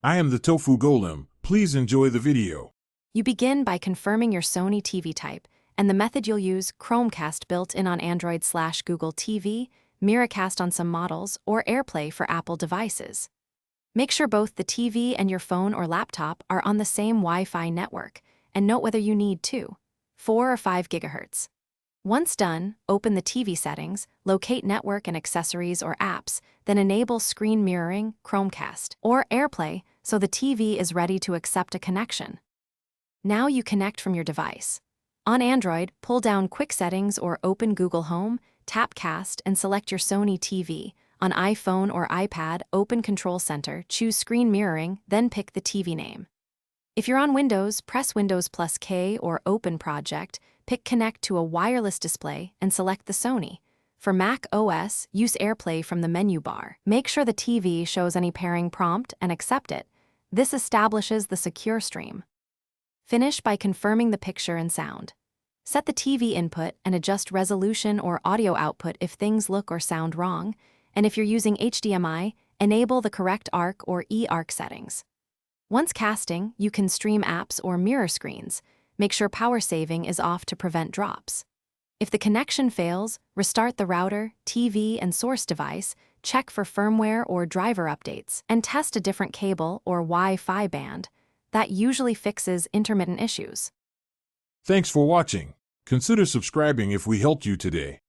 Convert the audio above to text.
I am the Tofu Golem. Please enjoy the video. You begin by confirming your Sony TV type, and the method you'll use: Chromecast built-in on Android/Google TV, Miracast on some models, or AirPlay for Apple devices. Make sure both the TV and your phone or laptop are on the same Wi-Fi network, and note whether you need 2, 4, or 5 GHz. Once done, open the TV settings, locate network and accessories or apps, then enable screen mirroring, Chromecast, or AirPlay so the TV is ready to accept a connection. Now you connect from your device. On Android, pull down Quick Settings or open Google Home, tap Cast, and select your Sony TV. On iPhone or iPad, open Control Center, choose Screen Mirroring, then pick the TV name. If you're on Windows, press Windows plus K or Open Project, pick Connect to a wireless display, and select the Sony. For Mac OS, use AirPlay from the menu bar. Make sure the TV shows any pairing prompt and accept it. This establishes the secure stream. Finish by confirming the picture and sound. Set the TV input and adjust resolution or audio output if things look or sound wrong, and if you're using HDMI, enable the correct ARC or eARC settings. Once casting, you can stream apps or mirror screens. Make sure power saving is off to prevent drops. If the connection fails, restart the router, TV, and source device, check for firmware or driver updates, and test a different cable or Wi-Fi band. That usually fixes intermittent issues. Thanks for watching. Consider subscribing if we helped you today.